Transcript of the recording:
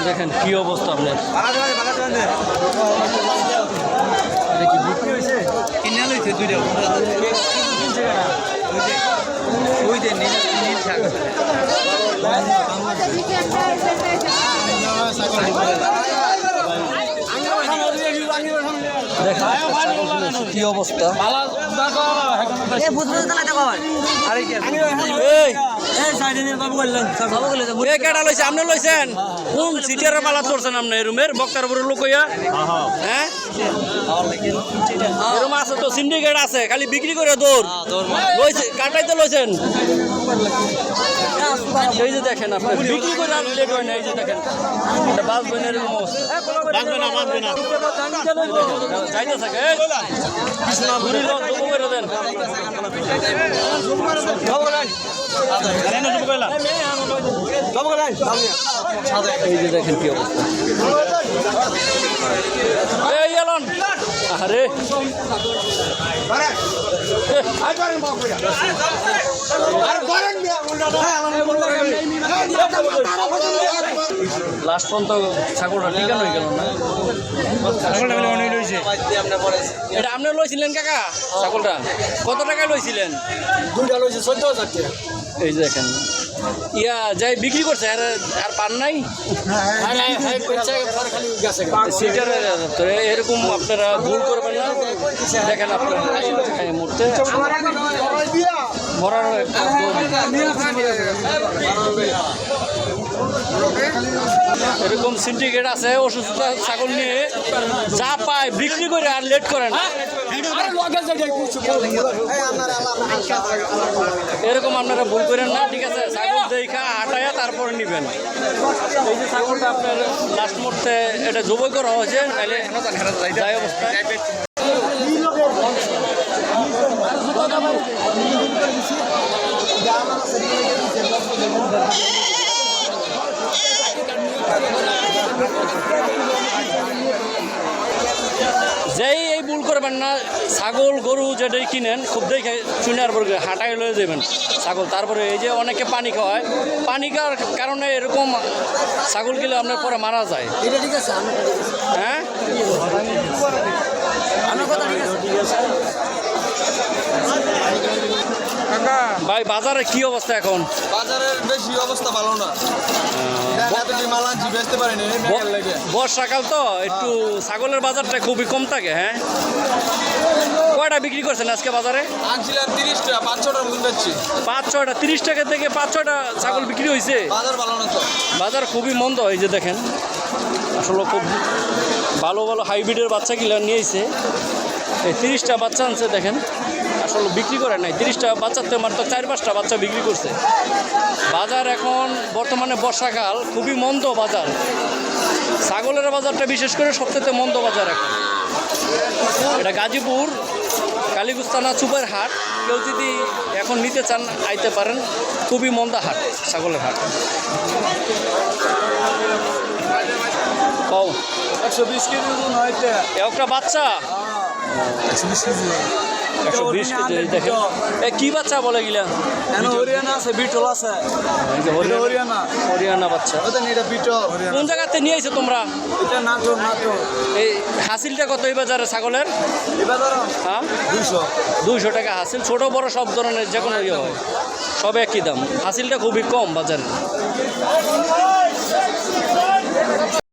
দেখেন কি অবস্থা আপনার। কি অবস্থা আপনি লইছেন কোন সিটের পালা চড়ছেন আপনি রুমের বক্তার উপরে লোক হইয়া? হ্যাঁ এরকম আছে তো, সিন্ডিকেট আছে, খালি বিক্রি করে দৌড় লইছে, কাটাইতে লইছেন। এই যে দেখেন আপনার বিক্রি করে আর লেট হয় না। এই যে দেখেন বাঁচবেন এরকম যাইতে থাকে দেন। এই যে দেখেন কি অবস্থা। এই এলন আরে লাস্ট পর্যন্ত ছাগলটা ঠিকানো হয়ে গেল না। এটা আপনি লইছিলেন কাকা ছাগলটা? কত টাকায় লইছিলেন? 2টা লইছে 14,000 টাকা। এই যে দেখেন ইয়া যাই বিক্রি করছে আর পান নাই। এরকম আপনারা ভুল করবেন না। দেখেন আপনারা মুহূর্তে মরার এরকম সিন্ডিকেট আছে অসুস্থতা ছাগল নিয়ে যা পায় বিক্রি করে আর লেট করে না। এরকম আপনারা ভুল করেন না, ঠিক আছে? ছাগল দেখা হাঁটাইয়া তারপরে নিবেন। এই যে ছাগলটা আপনার লাস্ট মুহূর্তে এটা জবাই করা হয়েছে, নাহলে যাই অবস্থায় যেই এই ভুল করবেন না। ছাগল গরু যেটাই কিনেন খুব দেখে শুনে আর হাঁটায় লয়ে যাবেন ছাগল। তারপরে এই যে অনেকে পানি খাওয়ায়, পানি খাওয়ার কারণে এরকম ছাগল গেলে আপনার পরে মারা যায়। হ্যাঁ ভাই বাজারে কি অবস্থা এখন? বাজারের বেশি অবস্থা ভালো না। বর্ষাকাল তো একটু ছাগলের বাজারটা খুবই কম থাকে। হ্যাঁ কয়টা বিক্রি করছেন আজকে বাজারে? 30টা 5-6টার মতন বেচছি। 5-6টা 30 টাকা থেকে 5-6টা ছাগল বিক্রি হয়েছে। বাজার ভালো না তো, বাজার খুবই মন্দ। এই যে দেখেন আসলে খুব ভালো ভালো হাইব্রিডের বাচ্চা কিলা নিয়েছে। এই 30টা বাচ্চা আনছে দেখেন, আসলে বিক্রি করে নাই। 30টা বাচ্চাতে মাত্র 4-5টা বাচ্চা বিক্রি করছে। বাজার এখন বর্তমানে বর্ষাকাল, খুবই মন্দ বাজার। ছাগলের বাজারটা বিশেষ করে সবথেকে মন্দ বাজার এখন। এটা গাজীপুর কালীগুস্তানা চুপের হাট। কেউ যদি এখন নিতে চান আইতে পারেন, খুবই মন্দা হাট, ছাগলের হাট। 120 কেজি একটা বাচ্চা 120 কেজি। দেখেন কি বাচ্চা বলে গিলা? হরিয়ানা আছে, বিটল আছে। হরিয়ানা বাচ্চা। কোন জায়গাতে নিয়ে আইছো তোমরা? এটা নাটোর। এই হাসিলটা কত এই বাজারে ছাগলের? হ্যাঁ 200 টাকা হাসিল। ছোট বড় সব ধরনের যে কোনো ইয়ে হয়, সব একই দাম। হাসিলটা খুবই কম বাজারে।